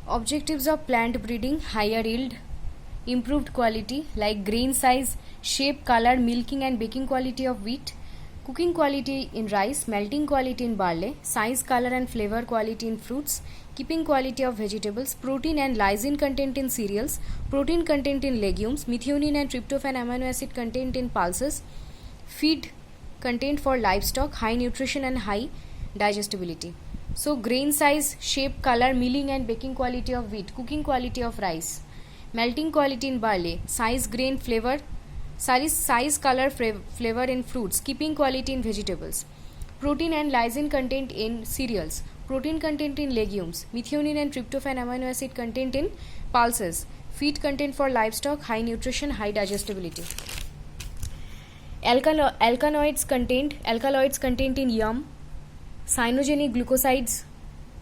Objectives of plant breeding: higher yield, improved quality like grain size, shape, color, milking and baking quality of wheat, cooking quality in rice, melting quality in barley, size, color and flavor quality in fruits, keeping quality of vegetables, protein and lysine content in cereals, protein content in legumes, methionine and tryptophan amino acid content in pulses, feed content for livestock, high nutrition and high digestibility. So grain size, shape, color, milling and baking quality of wheat, cooking quality of rice, melting quality in barley, size, grain, flavor, size, color, flavor in fruits, keeping quality in vegetables, protein and lysine content in cereals, protein content in legumes, methionine and tryptophan amino acid content in pulses, feed content for livestock, high nutrition, high digestibility. Alkaloids content in yam, cyanogenic glucosides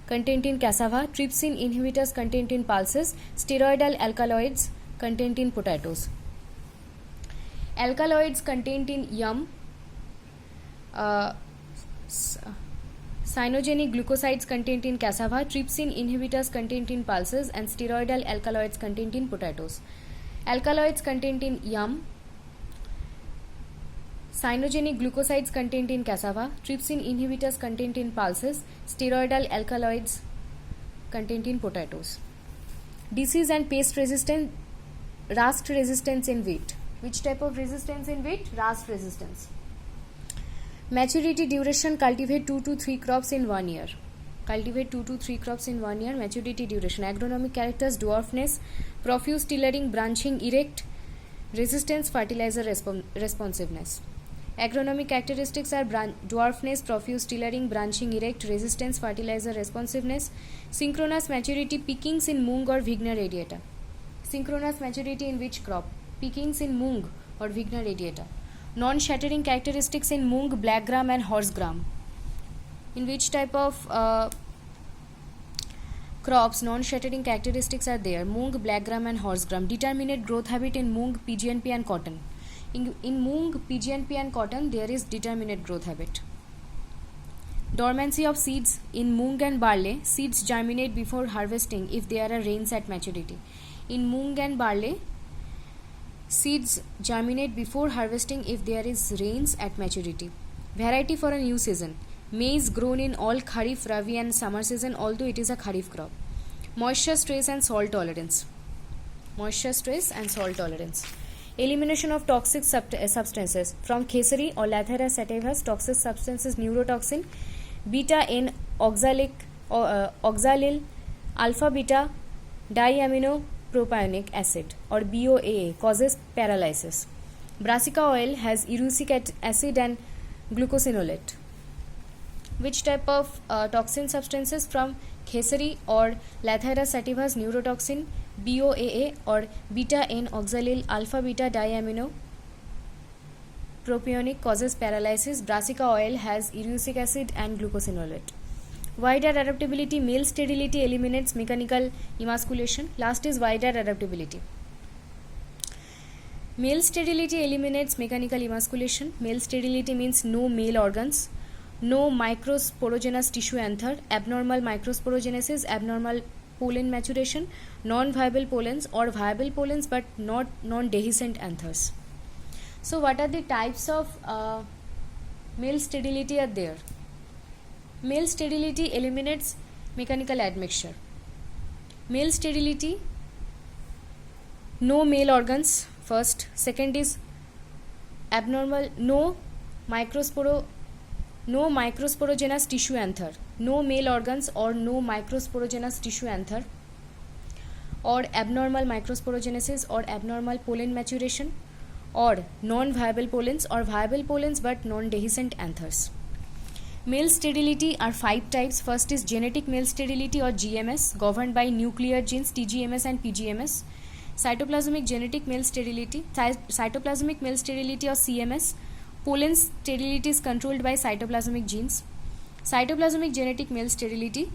content in cassava, trypsin inhibitors content in pulses, steroidal alkaloids content in potatoes. Alkaloids content in yam, cyanogenic glucosides content in cassava, trypsin inhibitors content in pulses, and steroidal alkaloids content in potatoes. Alkaloids content in yam, cyanogenic glucosides content in cassava, trypsin inhibitors content in pulses, steroidal alkaloids content in potatoes. Disease and pest resistance, rust resistance in wheat. Which type of resistance in wheat? Rust resistance. Maturity duration: cultivate 2 to 3 crops in 1 year. Cultivate 2 to 3 crops in 1 year. Maturity duration. Agronomic characters: dwarfness, profuse tillering, branching, erect, resistance, fertilizer responsiveness. Agronomic characteristics are dwarfness, profuse tillering, branching, erect, resistance, fertilizer responsiveness. Synchronous maturity: pickings in mung or Vigna radiata. Synchronous maturity in which crop? Pickings in mung or Vigna radiata. Non-shattering characteristics in mung, black gram and horse gram. In which type of crops non-shattering characteristics are there? Mung, black gram and horse gram. Determinate growth habit in mung, PGNP and cotton. In mung, PGNP and cotton there is determinate growth habit. Dormancy of seeds: in mung and barley, seeds germinate before harvesting if there are rains at maturity. In mung and barley, seeds germinate before harvesting if there is rains at maturity. Variety for a new season: maize grown in all kharif, rabi and summer season, although it is a kharif crop. Moisture stress and salt tolerance. Moisture stress and salt tolerance. Elimination of toxic substances from Khesari or Lathera sativus. Toxic substances: neurotoxin, beta N oxalil, alpha beta diaminopropionic acid or BOAA causes paralysis. Brassica oil has erucic acid and glucosinolate. Which type of toxin substances from Khesari or Lathera sativus? Neurotoxin, BOAA or beta N oxalil alpha beta diaminopropionic causes paralysis. Brassica oil has erucic acid and glucosinolate. Wider adaptability: male sterility eliminates mechanical emasculation. Last is wider adaptability. Male sterility eliminates mechanical emasculation. Male sterility means no male organs, no microsporogenous tissue anther, abnormal microsporogenesis, abnormal pollen maturation, non-viable pollens or viable pollens but not non-dehiscent anthers. So what are the types of male sterility are there? Male sterility eliminates mechanical admixture. Male sterility: no male organs first. Second is abnormal, no microsporogenous tissue anther, no male organs or no microsporogenous tissue anther, or abnormal microsporogenesis or abnormal pollen maturation, or non-viable pollens or viable pollens but non-dehiscent anthers. Male sterility are 5 types. First is genetic male sterility or GMS, governed by nuclear genes TGMS and PGMS. Cytoplasmic genetic male sterility, cytoplasmic male sterility or CMS. Pollen sterility is controlled by cytoplasmic genes. Cytoplasmic genetic male sterility,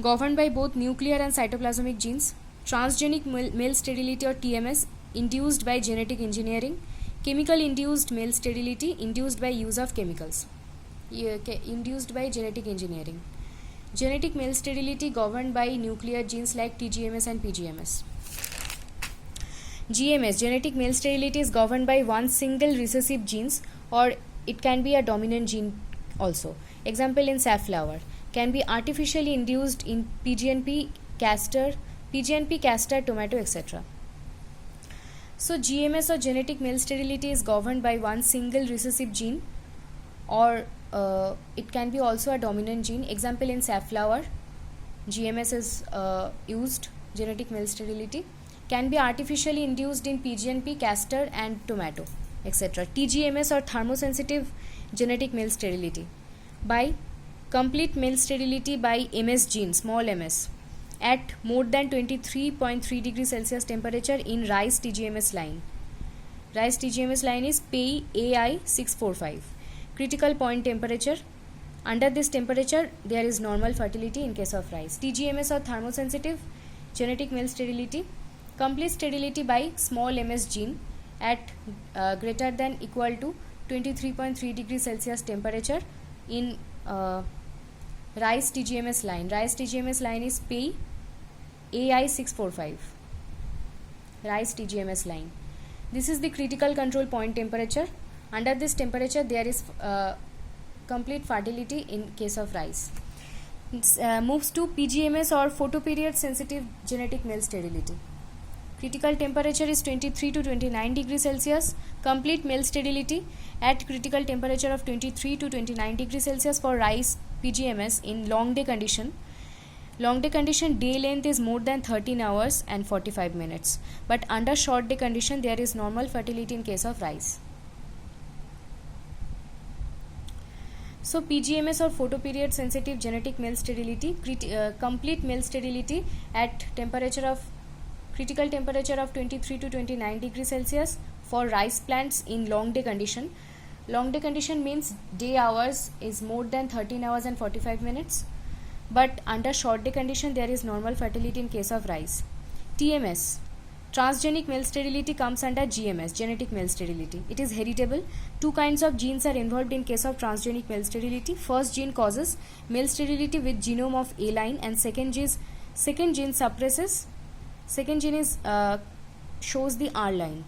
governed by both nuclear and cytoplasmic genes. Transgenic male sterility or TMS, induced by genetic engineering. Chemical induced male sterility, induced by use of chemicals, induced by genetic engineering. Genetic male sterility governed by nuclear genes like TGMS and PGMS. GMS, genetic male sterility, is governed by one single recessive genes, or it can be a dominant gene also. Example in safflower. Can be artificially induced in PGNP, castor, tomato, etc. So GMS or genetic male sterility is governed by one single recessive gene, or it can be also a dominant gene. Example in safflower, GMS is used, genetic male sterility. Can be artificially induced in PGNP, castor and tomato, etc. TGMS or thermosensitive genetic male sterility, by complete male sterility by MS gene, small ms, at more than 23.3 degrees Celsius temperature in rice TGMS line. Rice TGMS line is PEI AI645. Critical point temperature. Under this temperature, there is normal fertility in case of rice. TGMS or thermosensitive genetic male sterility. Complete sterility by small ms gene at greater than equal to 23.3 degrees Celsius temperature in rice TGMS line. Rice TGMS line is PEI AI645. Rice TGMS line. This is the critical control point temperature. Under this temperature, there is complete fertility in case of rice. Moves to PGMS or photoperiod sensitive genetic male sterility. Critical temperature is 23 to 29 degrees Celsius. Complete male sterility at critical temperature of 23 to 29 degrees Celsius for rice PGMS in long day condition. Long day condition, day length is more than 13 hours and 45 minutes. But under short day condition, there is normal fertility in case of rice. So PGMS or photoperiod sensitive genetic male sterility, complete male sterility at critical temperature of 23 to 29 degrees Celsius for rice plants in long day condition. Long day condition means day hours is more than 13 hours and 45 minutes. But under short day condition, there is normal fertility in case of rice. TMS, transgenic male sterility, comes under GMS, genetic male sterility. It is heritable. Two kinds of genes are involved in case of transgenic male sterility. First gene causes male sterility with genome of A line, and second gene suppresses. Second gene is shows the R line.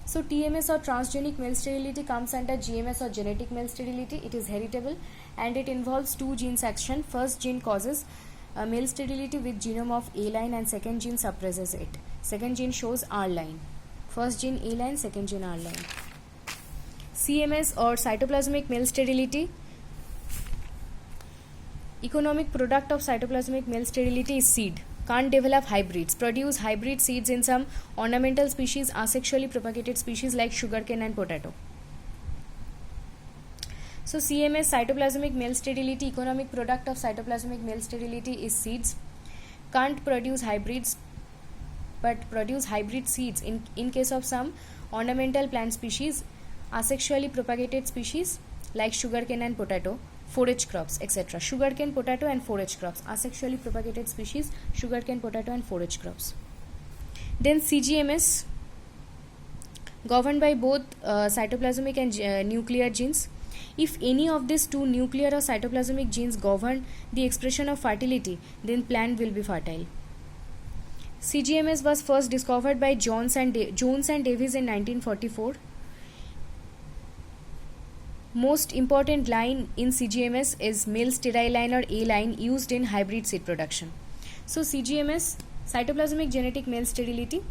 So TMS or transgenic male sterility comes under GMS or genetic male sterility. It is heritable and it involves two genes action. First gene causes male sterility with genome of A line, and second gene suppresses it. Second gene shows R line. First gene A line, second gene R line. CMS or cytoplasmic male sterility. Economic product of cytoplasmic male sterility is seed. Can't develop hybrids. Produce hybrid seeds in some ornamental species, asexually propagated species like sugarcane and potato. So CMS, cytoplasmic male sterility, economic product of cytoplasmic male sterility is seeds. Can't produce hybrids, but produce hybrid seeds in case of some ornamental plant species, asexually propagated species like sugarcane and potato, forage crops, etc. Sugarcane, potato and forage crops, asexually propagated species, sugarcane, potato and forage crops. Then CGMS, governed by both cytoplasmic and nuclear genes. If any of these two, nuclear or cytoplasmic genes, govern the expression of fertility, then plant will be fertile. CGMS was first discovered by Jones and Davis in 1944. Most important line in CGMS is male sterile line or A line used in hybrid seed production. So CGMS, cytoplasmic genetic male sterility,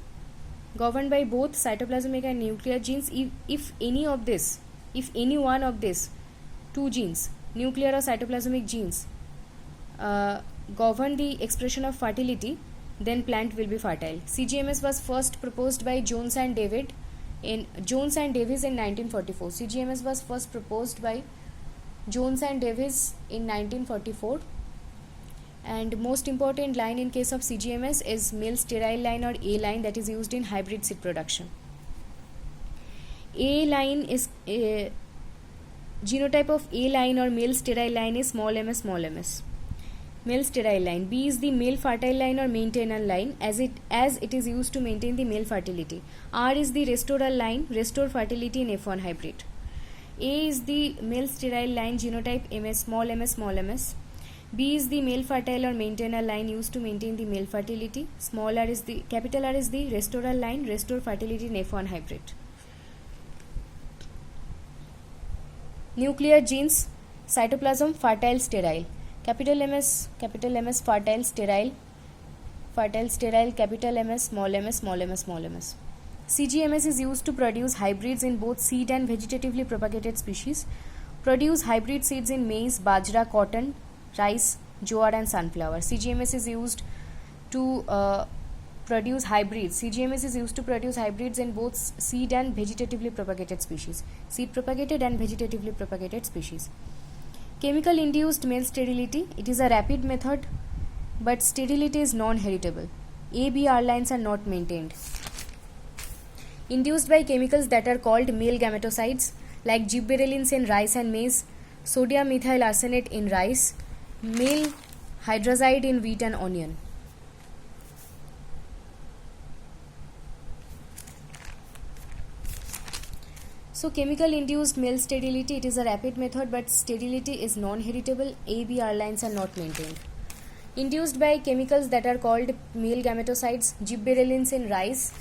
governed by both cytoplasmic and nuclear genes. If any one of these two genes, nuclear or cytoplasmic genes, govern the expression of fertility, then plant will be fertile. CGMS was first proposed by Jones and Davis in 1944. CGMS was first proposed by Jones and Davis in 1944. And most important line in case of CGMS is male sterile line or A line, that is used in hybrid seed production. A line is genotype of A line or male sterile line is small ms. Male sterile line. B is the male fertile line or maintenance line, as it is used to maintain the male fertility. R is the restorer line, restore fertility in F1 hybrid. A is the male sterile line, genotype MS, small ms. B is the male fertile or maintainer line used to maintain the male fertility. Capital R is the restorer line, restore fertility in F1 hybrid. Nuclear genes, cytoplasm, fertile, sterile. Capital MS, fertile, sterile, capital MS, small m, small m, small ms. CGMS is used to produce hybrids in both seed and vegetatively propagated species. Produce hybrid seeds in maize, bajra, cotton, rice, jowar and sunflower. CGMS is used to produce hybrids. CGMS is used to produce hybrids in both seed and vegetatively propagated species. Seed propagated and vegetatively propagated species. Chemical induced male sterility. It is a rapid method, but sterility is non-heritable. A, B, R lines are not maintained. Induced by chemicals that are called male gametocides, like gibberellins in rice and maize, sodium methyl arsenate in rice, male hydrazide in wheat and onion. So chemical induced male sterility, it is a rapid method, but sterility is non-heritable. A, B, R lines are not maintained. Induced by chemicals that are called male gametocides, gibberellins in rice,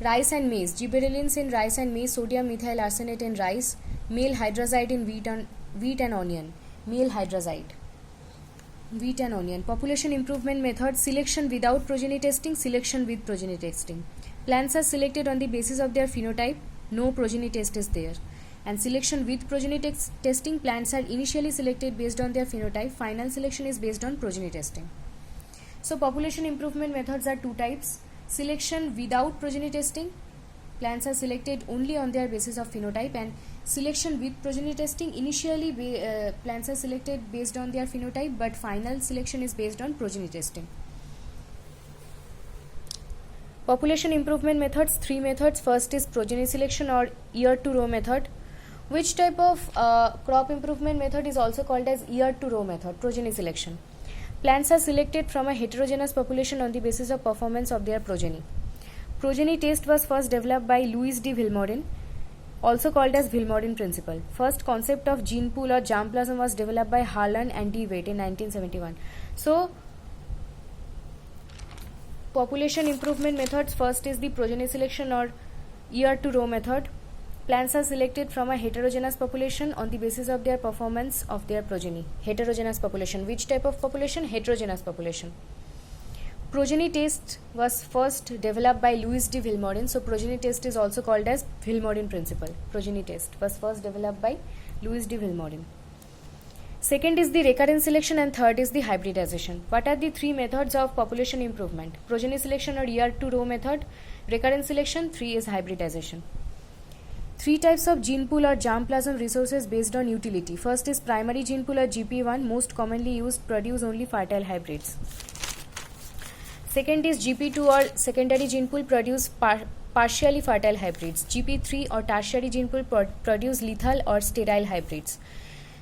rice and maize, gibberellins in rice and maize, sodium methyl arsenate in rice, male hydrazide in wheat and onion, male hydrazide, wheat and onion. Population improvement method, selection without progeny testing, selection with progeny testing. Plants are selected on the basis of their phenotype, no progeny test is there. And selection with progeny testing, plants are initially selected based on their phenotype, final selection is based on progeny testing. So population improvement methods are two types. Selection without progeny testing, plants are selected only on their basis of phenotype, and selection with progeny testing, initially plants are selected based on their phenotype, but final selection is based on progeny testing. Population improvement methods, three methods. First is progeny selection or ear to row method. Which type of crop improvement method is also called as ear to row method? Progeny selection. Plants are selected from a heterogeneous population on the basis of performance of their progeny. Progeny test was first developed by Louis de Vilmorin, also called as Vilmorin principle. First concept of gene pool or germplasm was developed by Harlan and D. Waite in 1971. So, population improvement methods, first is the progeny selection or ear to row method. Plants are selected from a heterogeneous population on the basis of their performance of their progeny. Heterogeneous population. Which type of population? Heterogeneous population. Progeny test was first developed by Louis de Vilmorin. So progeny test is also called as Vilmorin principle. Progeny test was first developed by Louis de Vilmorin. Second is the recurrence selection, and third is the hybridization. What are the three methods of population improvement? Progeny selection or ear to row method, recurrence selection, 3 is hybridization. Three types of gene pool or germplasm resources based on utility. First is primary gene pool or GP1, most commonly used, produce only fertile hybrids. Second is GP2 or secondary gene pool, produce partially fertile hybrids. GP3 or tertiary gene pool produce lethal or sterile hybrids.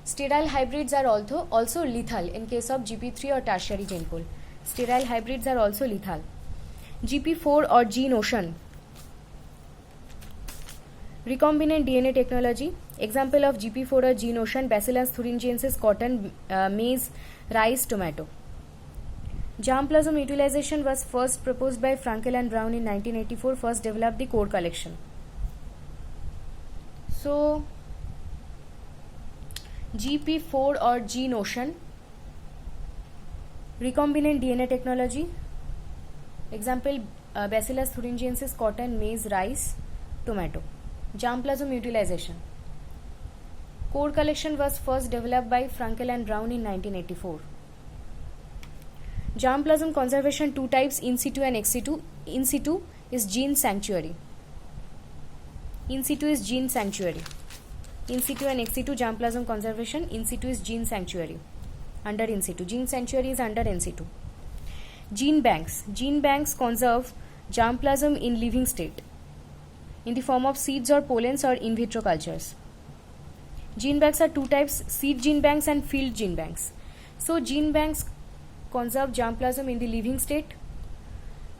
Sterile hybrids are also lethal in case of GP3 or tertiary gene pool. Sterile hybrids are also lethal. GP4 or gene ocean, recombinant DNA technology. Example of GP4 or gene ocean, Bacillus thuringiensis, cotton, maize, rice, tomato. Germplasm utilization was first proposed by Frankel and Brown in 1984, first developed the core collection. So, GP4 or gene ocean, recombinant DNA technology. Example, Bacillus thuringiensis, cotton, maize, rice, tomato. Germplasm utilization. Core collection was first developed by Frankel and Brown in 1984. Germplasm conservation, two types, in situ and ex situ. In situ is gene sanctuary. In situ is gene sanctuary. In situ and ex situ germplasm conservation. In situ is gene sanctuary. Under in situ. Gene sanctuary is under in situ. Gene banks. Gene banks conserve germplasm in living state in the form of seeds or pollens or in vitro cultures. Gene banks are two types, seed gene banks and field gene banks. So gene banks conserve germplasm in the living state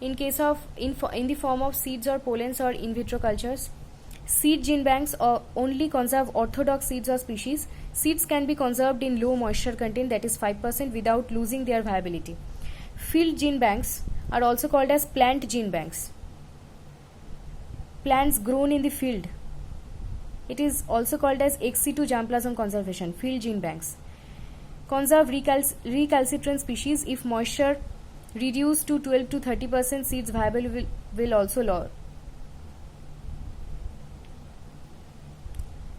in case of in the form of seeds or pollens or in vitro cultures. Seed gene banks only conserve orthodox seeds or species. Seeds can be conserved in low moisture content, that is 5%, without losing their viability. Field gene banks are also called as plant gene banks. Plants grown in the field. It is also called as ex situ germplasm conservation, field gene banks. Conserve recalcitrant species. If moisture reduced to 12 to 30%, seeds viable will also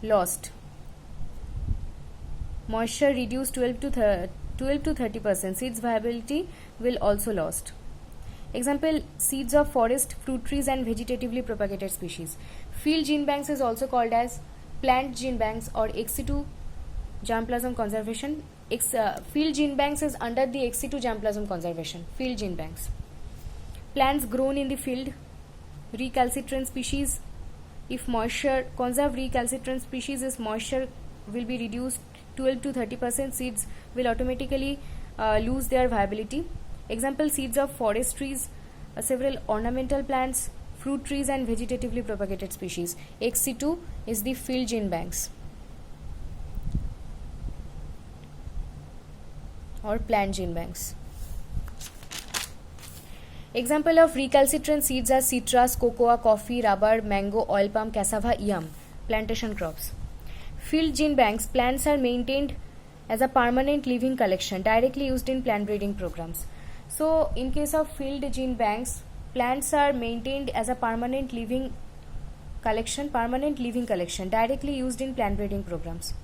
lost. Moisture reduced 12 to 30%, seeds viability will also lost. Example, seeds of forest, fruit trees and vegetatively propagated species. Field gene banks is also called as plant gene banks or ex situ germplasm conservation. Field gene banks is under the ex situ germplasm conservation. Field gene banks. Plants grown in the field, recalcitrant species. If moisture, conserve recalcitrant species, if moisture will be reduced 12 to 30%, seeds will automatically lose their viability. Example, seeds of forest trees, several ornamental plants, fruit trees and vegetatively propagated species. Ex situ is the field gene banks or plant gene banks. Example of recalcitrant seeds are citrus, cocoa, coffee, rubber, mango, oil palm, cassava, yam, plantation crops. Field gene banks, plants are maintained as a permanent living collection directly used in plant breeding programs. So, in case of field gene banks, plants are maintained as a permanent living collection directly used in plant breeding programs.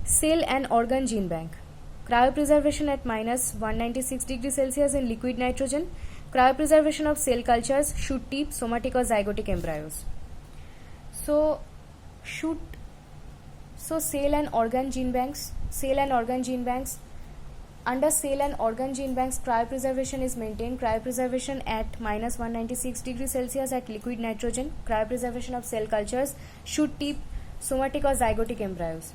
Cell and organ gene bank. Cryopreservation at minus 196 degrees Celsius in liquid nitrogen. Cryopreservation of cell cultures, shoot tip, somatic or zygotic embryos. So, cell and organ gene banks. Under cell and organ gene banks, cryopreservation is maintained. Cryopreservation at minus 196 degrees Celsius at liquid nitrogen. Cryopreservation of cell cultures, shoot tip, somatic or zygotic embryos.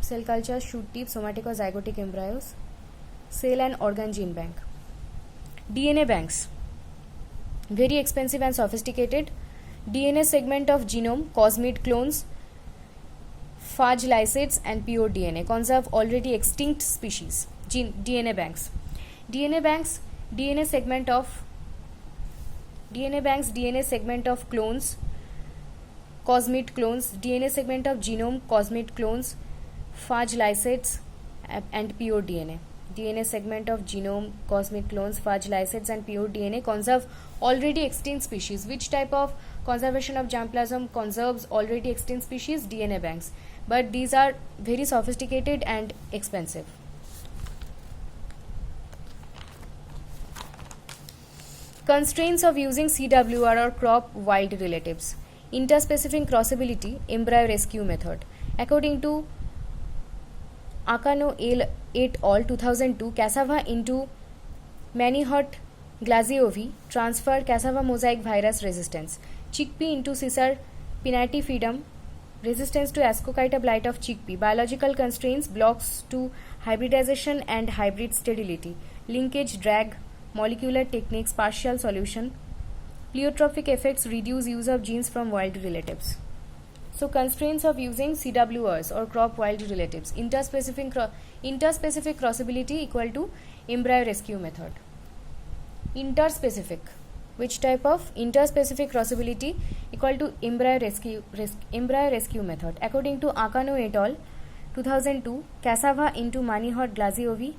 Cell cultures, shoot tip, somatic or zygotic embryos. Cell and organ gene bank. DNA banks. Very expensive and sophisticated. DNA segment of genome, cosmid clones, phage lysates and pure DNA. Conserve already extinct species. DNA banks. DNA segment of clones, cosmid clones, DNA segment of genome, cosmid clones, phage lysates and pure DNA. DNA segment of genome, cosmid clones, phage lysates and pure DNA conserve already extinct species. Which type of conservation of germplasm conserves already extinct species? DNA banks. But these are very sophisticated and expensive. Constraints of using CWR or crop wild relatives. Interspecific crossability, embryo rescue method. According to Akano et al. 2002, cassava into Manihot glaziovi transfer cassava mosaic virus resistance. Chickpea into Caesar pinnatifidum resistance to Ascochyta blight of chickpea. Biological constraints, blocks to hybridization and hybrid sterility. Linkage, drag, molecular techniques, partial solution. Pleiotropic effects reduce use of genes from wild relatives. So, constraints of using CWRs or crop wild relatives. Interspecific crossability equal to embryo rescue method. Interspecific. Which type of interspecific crossability equal to embryo rescue method? According to Akano et al. 2002, cassava into Manihot glaziovi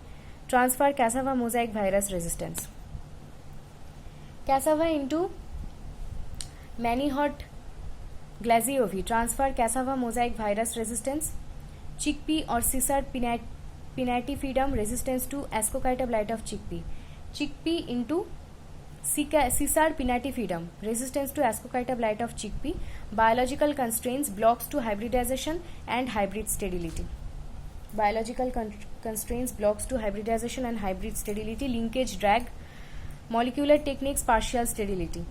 transfer cassava mosaic virus resistance. Cassava into Manihot glaziovi transfer cassava mosaic virus resistance. Chickpea or Caesar pinnatifidum resistance to Ascochyta blight of chickpea. Chickpea into Caesar pinnatifidum resistance to Ascochyta blight of chickpea. Biological constraints, blocks to hybridization and hybrid sterility. Biological constraints, blocks to hybridization and hybrid sterility. Linkage, drag, molecular techniques, partial sterility.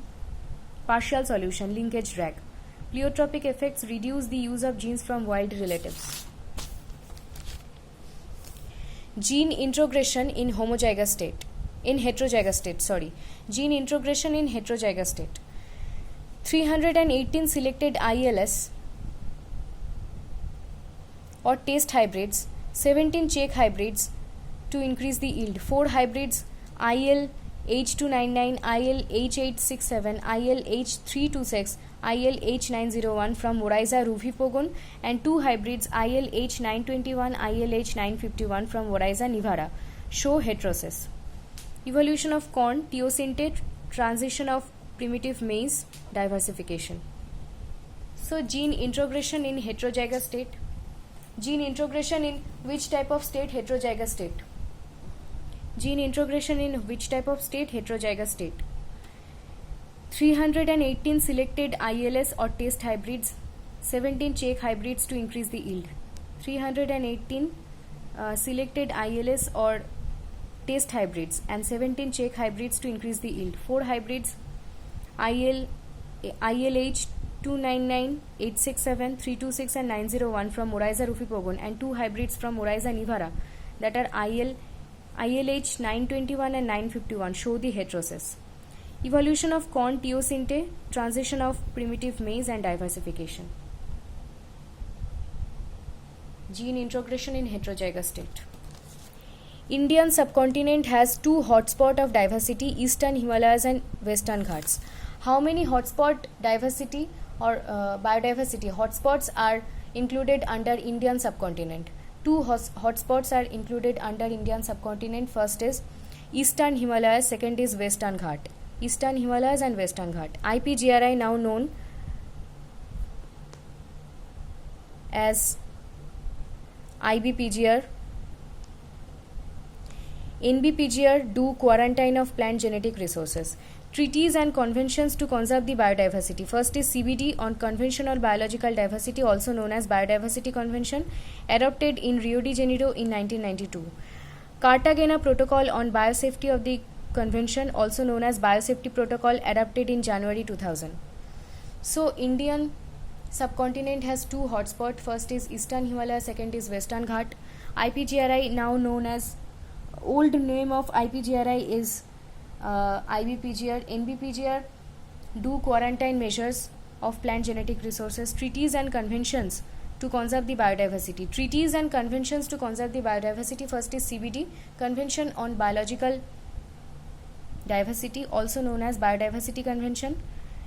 Partial solution, linkage, drag. Pleiotropic effects reduce the use of genes from wild relatives. Gene introgression in heterozygous state. Gene introgression in heterozygous state. 318 selected ILS or test hybrids, 17 check hybrids to increase the yield, 4 hybrids IL H299, IL H867, IL H326, IL H901 from Moraiza Ruvi Pogon, and 2 hybrids IL H921, IL H951 from Moraiza Nivara show heterosis. Evolution of corn, teosinte, transition of primitive maize, diversification. So gene introgression in heterozygous state. Gene introgression in which type of state? Heterozygous state. Gene introgression in which type of state? Heterozygous state. 318 selected ILS or test hybrids, 17 check hybrids to increase the yield. 318 selected ILS or test hybrids and 17 check hybrids to increase the yield. 4 hybrids ILH 299, 867, 326 and 901 from Moraiza Rufi Pogon, and 2 hybrids from Moraiza Nivara, that are ILH 921 and 951, show the heterosis. Evolution of corn, teosinte, transition of primitive maize and diversification. Gene introgression in heterozygous state. Indian subcontinent has 2 hotspots of diversity, Eastern Himalayas and Western Ghats. How many hotspot diversity or biodiversity hotspots are included under Indian subcontinent? 2 hotspots are included under Indian subcontinent. First is Eastern Himalayas, second is Western Ghat. Eastern Himalayas and Western Ghat. IPGRI, now known as IBPGR. NBPGR do quarantine of plant genetic resources. Treaties and conventions to conserve the biodiversity. First is CBD on Convention on Biological Diversity, also known as Biodiversity Convention, adopted in Rio de Janeiro in 1992. Cartagena Protocol on Biosafety of the Convention, also known as Biosafety Protocol, adopted in January 2000. So, Indian subcontinent has 2 hotspots. First is Eastern Himalaya, second is Western Ghat. IPGRI, now known as, old name of IPGRI is IBPGR. NBPGR do quarantine measures of plant genetic resources. Treaties and conventions to conserve the biodiversity. Treaties and conventions to conserve the biodiversity. First is CBD, Convention on Biological Diversity, also known as Biodiversity Convention,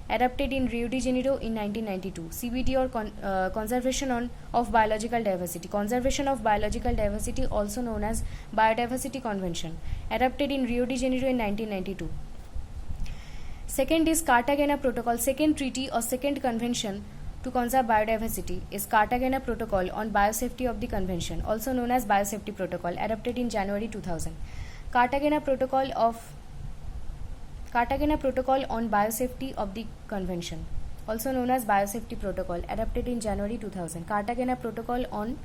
adopted in Rio de Janeiro in 1992. CBD or Conservation of Biological Diversity. Conservation of Biological Diversity, also known as Biodiversity Convention, adopted in Rio de Janeiro in 1992. Second is Cartagena Protocol. Second treaty or second convention to conserve biodiversity is Cartagena Protocol on Biosafety of the Convention, also known as Biosafety Protocol, adopted in January 2000. Cartagena Protocol on Biosafety of the Convention, also known as Biosafety Protocol, adopted in January 2000. Cartagena Protocol on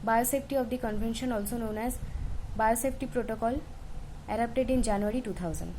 Biosafety of the Convention, also known as Biosafety Protocol, adopted in January 2000.